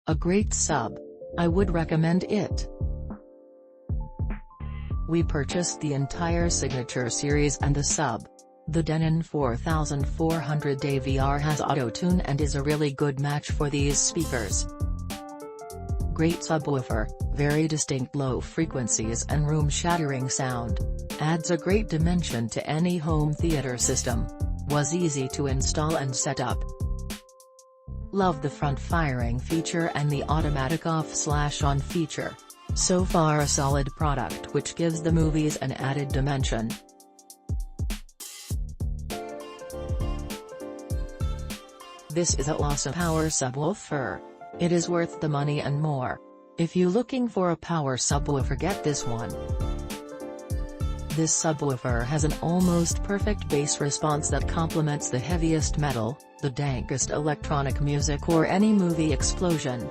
A great sub. I would recommend it. We purchased the entire Signature series and the sub. The Denon 4400 AVR has auto-tune and is a really good match for these speakers. Great subwoofer, very distinct low frequencies and room-shattering sound. Adds a great dimension to any home theater system. Was easy to install and set up. Love the front firing feature and the automatic off/on feature. So far a solid product which gives the movies an added dimension. This is a awesome power subwoofer. It is worth the money and more. If you looking for a power subwoofer, get this one. This subwoofer has an almost perfect bass response that complements the heaviest metal, the dankest electronic music or any movie explosion.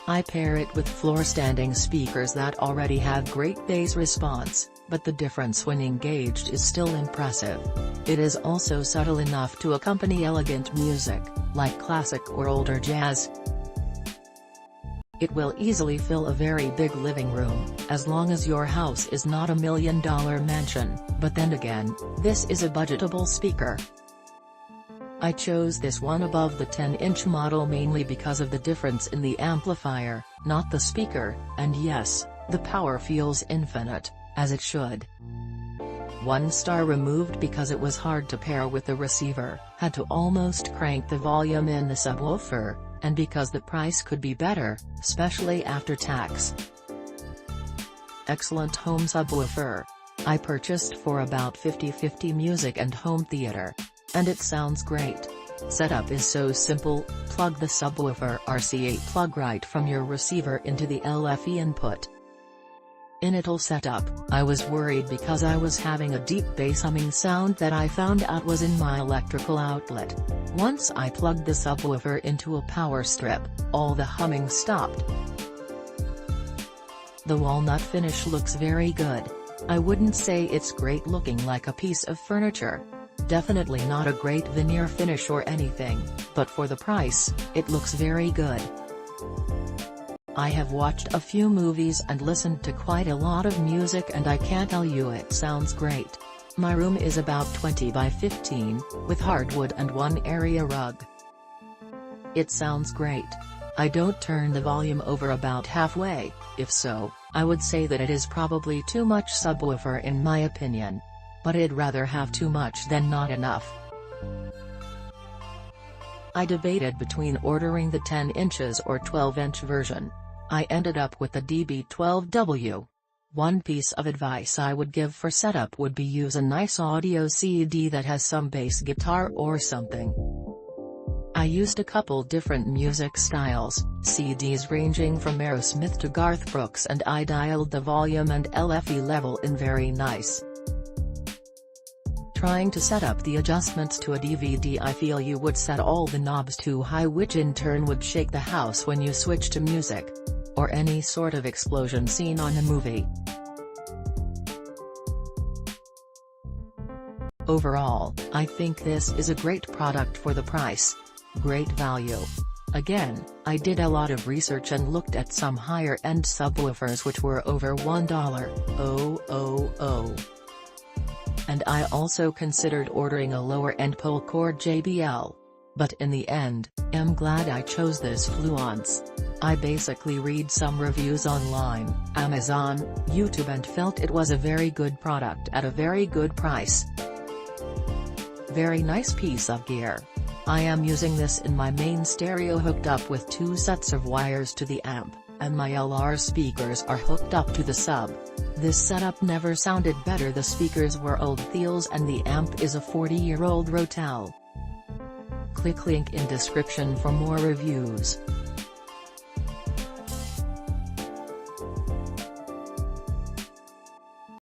I pair it with floor-standing speakers that already have great bass response, but the difference when engaged is still impressive. It is also subtle enough to accompany elegant music, like classic or older jazz. It will easily fill a very big living room, as long as your house is not a $1 million mansion, but then again, this is a budgetable speaker. I chose this one above the 10-inch model mainly because of the difference in the amplifier, not the speaker, and yes, the power feels infinite, as it should. 1 star removed because it was hard to pair with the receiver, had to almost crank the volume in the subwoofer, and because the price could be better, especially after tax. Excellent home subwoofer. I purchased for about 50/50 music and home theater. And it sounds great. Setup is so simple, plug the subwoofer RCA plug right from your receiver into the LFE input. Initial setup, I was worried because I was having a deep bass humming sound that I found out was in my electrical outlet. Once I plugged the subwoofer into a power strip, all the humming stopped. The walnut finish looks very good. I wouldn't say it's great looking like a piece of furniture. Definitely not a great veneer finish or anything, but for the price, it looks very good. I have watched a few movies and listened to quite a lot of music and I can't tell you it sounds great. My room is about 20 by 15, with hardwood and one area rug. It sounds great. I don't turn the volume over about halfway. If so, I would say that it is probably too much subwoofer in my opinion. But I'd rather have too much than not enough. I debated between ordering the 10 inches or 12-inch version. I ended up with the DB12W. One piece of advice I would give for setup would be use a nice audio CD that has some bass guitar or something. I used a couple different music styles, CDs ranging from Aerosmith to Garth Brooks, and I dialed the volume and LFE level in very nice. Trying to set up the adjustments to a DVD, I feel you would set all the knobs too high, which in turn would shake the house when you switch to music. Or any sort of explosion scene on a movie. Overall, I think this is a great product for the price. Great value. Again, I did a lot of research and looked at some higher-end subwoofers which were over $1,000. And I also considered ordering a lower-end pull cord JBL. But in the end, I'm glad I chose this Fluance. I basically read some reviews online, Amazon, YouTube, and felt it was a very good product at a very good price. Very nice piece of gear. I am using this in my main stereo hooked up with 2 sets of wires to the amp, and my LR speakers are hooked up to the sub. This setup never sounded better. The speakers were old Thiels and the amp is a 40-year-old Rotel. Click link in description for more reviews.